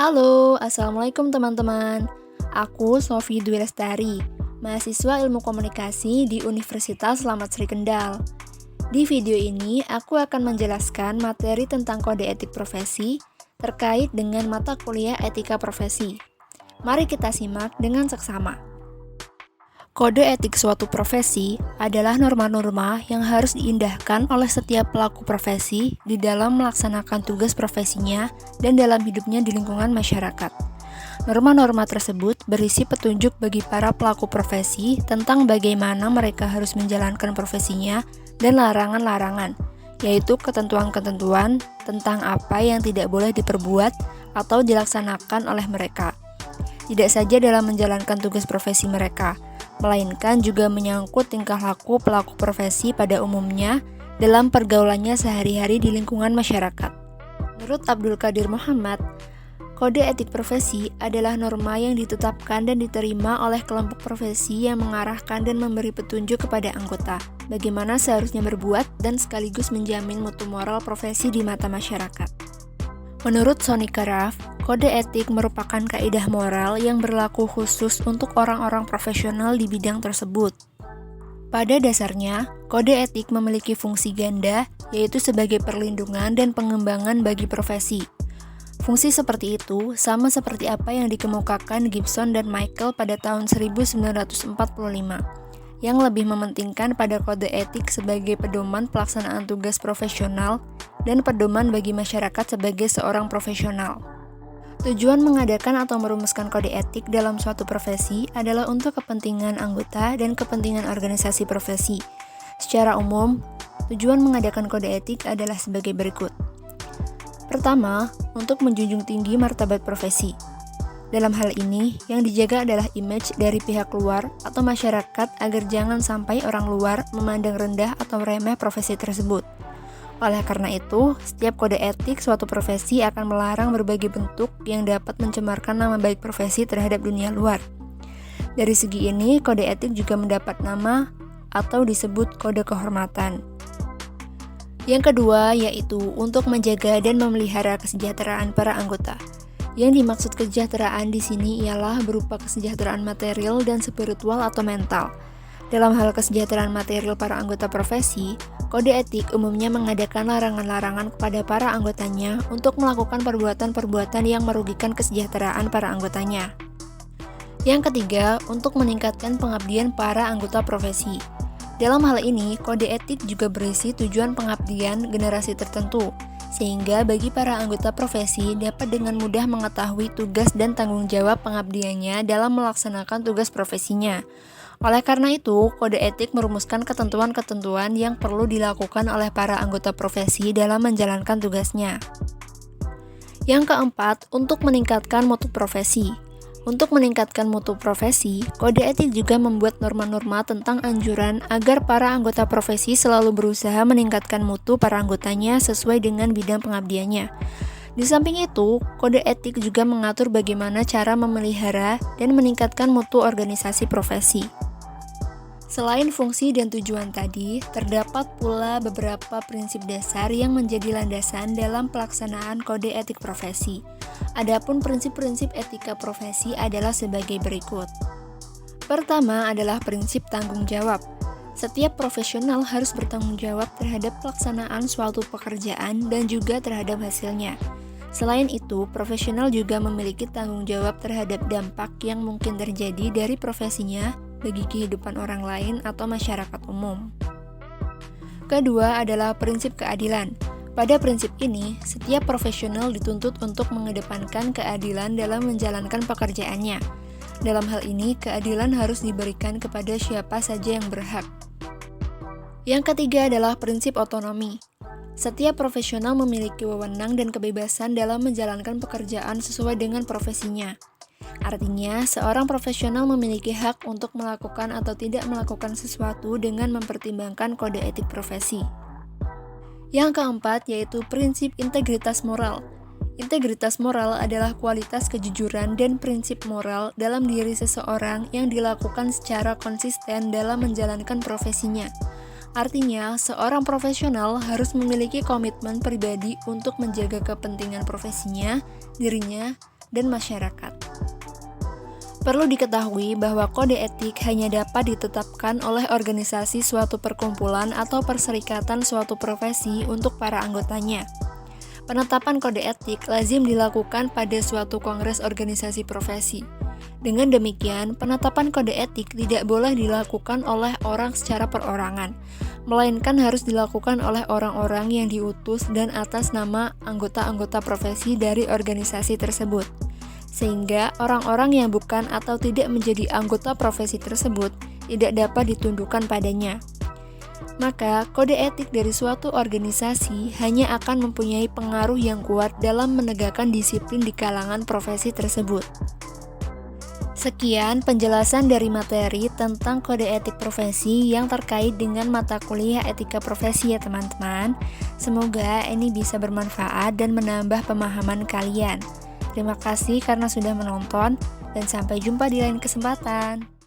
Halo, Assalamualaikum teman-teman. Aku Sofi Dwi Lestari, mahasiswa Ilmu Komunikasi di Universitas Slamet Sri Kendal. Di video ini, aku akan menjelaskan materi tentang kode etik profesi terkait dengan mata kuliah etika profesi. Mari kita simak dengan seksama. Kode etik suatu profesi adalah norma-norma yang harus diindahkan oleh setiap pelaku profesi di dalam melaksanakan tugas profesinya dan dalam hidupnya di lingkungan masyarakat. Norma-norma tersebut berisi petunjuk bagi para pelaku profesi tentang bagaimana mereka harus menjalankan profesinya dan larangan-larangan, yaitu ketentuan-ketentuan tentang apa yang tidak boleh diperbuat atau dilaksanakan oleh mereka. Tidak saja dalam menjalankan tugas profesi mereka, melainkan juga menyangkut tingkah laku pelaku profesi pada umumnya dalam pergaulannya sehari-hari di lingkungan masyarakat. Menurut Abdul Qadir Muhammad, kode etik profesi adalah norma yang ditetapkan dan diterima oleh kelompok profesi yang mengarahkan dan memberi petunjuk kepada anggota, bagaimana seharusnya berbuat dan sekaligus menjamin mutu moral profesi di mata masyarakat. Menurut Sonny Karaf, kode etik merupakan kaidah moral yang berlaku khusus untuk orang-orang profesional di bidang tersebut. Pada dasarnya, kode etik memiliki fungsi ganda, yaitu sebagai perlindungan dan pengembangan bagi profesi. Fungsi seperti itu sama seperti apa yang dikemukakan Gibson dan Michael pada tahun 1945, yang lebih mementingkan pada kode etik sebagai pedoman pelaksanaan tugas profesional dan pedoman bagi masyarakat sebagai seorang profesional. Tujuan mengadakan atau merumuskan kode etik dalam suatu profesi adalah untuk kepentingan anggota dan kepentingan organisasi profesi. Secara umum, tujuan mengadakan kode etik adalah sebagai berikut. Pertama, untuk menjunjung tinggi martabat profesi. Dalam hal ini, yang dijaga adalah image dari pihak luar atau masyarakat agar jangan sampai orang luar memandang rendah atau remeh profesi tersebut. Oleh karena itu, setiap kode etik suatu profesi akan melarang berbagai bentuk yang dapat mencemarkan nama baik profesi terhadap dunia luar. Dari segi ini, kode etik juga mendapat nama atau disebut kode kehormatan. Yang kedua, yaitu untuk menjaga dan memelihara kesejahteraan para anggota. Yang dimaksud kesejahteraan di sini ialah berupa kesejahteraan material dan spiritual atau mental. Dalam hal kesejahteraan material para anggota profesi, kode etik umumnya mengadakan larangan-larangan kepada para anggotanya untuk melakukan perbuatan-perbuatan yang merugikan kesejahteraan para anggotanya. Yang ketiga, untuk meningkatkan pengabdian para anggota profesi. Dalam hal ini, kode etik juga berisi tujuan pengabdian generasi tertentu, sehingga bagi para anggota profesi dapat dengan mudah mengetahui tugas dan tanggung jawab pengabdiannya dalam melaksanakan tugas profesinya. Oleh karena itu, kode etik merumuskan ketentuan-ketentuan yang perlu dilakukan oleh para anggota profesi dalam menjalankan tugasnya. Yang keempat, untuk meningkatkan mutu profesi. Untuk meningkatkan mutu profesi, kode etik juga membuat norma-norma tentang anjuran agar para anggota profesi selalu berusaha meningkatkan mutu para anggotanya sesuai dengan bidang pengabdiannya. Di samping itu, kode etik juga mengatur bagaimana cara memelihara dan meningkatkan mutu organisasi profesi. Selain fungsi dan tujuan tadi, terdapat pula beberapa prinsip dasar yang menjadi landasan dalam pelaksanaan kode etik profesi. Adapun prinsip-prinsip etika profesi adalah sebagai berikut. Pertama adalah prinsip tanggung jawab. Setiap profesional harus bertanggung jawab terhadap pelaksanaan suatu pekerjaan dan juga terhadap hasilnya. Selain itu, profesional juga memiliki tanggung jawab terhadap dampak yang mungkin terjadi dari profesinya bagi kehidupan orang lain atau masyarakat umum. Kedua adalah prinsip keadilan. Pada prinsip ini, setiap profesional dituntut untuk mengedepankan keadilan dalam menjalankan pekerjaannya. Dalam hal ini, keadilan harus diberikan kepada siapa saja yang berhak. Yang ketiga adalah prinsip otonomi. Setiap profesional memiliki wewenang dan kebebasan dalam menjalankan pekerjaan sesuai dengan profesinya. Artinya, seorang profesional memiliki hak untuk melakukan atau tidak melakukan sesuatu dengan mempertimbangkan kode etik profesi. Yang keempat yaitu prinsip integritas moral. Integritas moral adalah kualitas kejujuran dan prinsip moral dalam diri seseorang yang dilakukan secara konsisten dalam menjalankan profesinya. Artinya, seorang profesional harus memiliki komitmen pribadi untuk menjaga kepentingan profesinya, dirinya, dan masyarakat. Perlu diketahui bahwa kode etik hanya dapat ditetapkan oleh organisasi suatu perkumpulan atau perserikatan suatu profesi untuk para anggotanya. Penetapan kode etik lazim dilakukan pada suatu kongres organisasi profesi. Dengan demikian, penetapan kode etik tidak boleh dilakukan oleh orang secara perorangan, melainkan harus dilakukan oleh orang-orang yang diutus dan atas nama anggota-anggota profesi dari organisasi tersebut. Sehingga orang-orang yang bukan atau tidak menjadi anggota profesi tersebut tidak dapat ditundukkan padanya. Maka, kode etik dari suatu organisasi hanya akan mempunyai pengaruh yang kuat dalam menegakkan disiplin di kalangan profesi tersebut. Sekian penjelasan dari materi tentang kode etik profesi yang terkait dengan mata kuliah etika profesi ya teman-teman. Semoga ini bisa bermanfaat dan menambah pemahaman kalian. Terima kasih karena sudah menonton, dan sampai jumpa di lain kesempatan.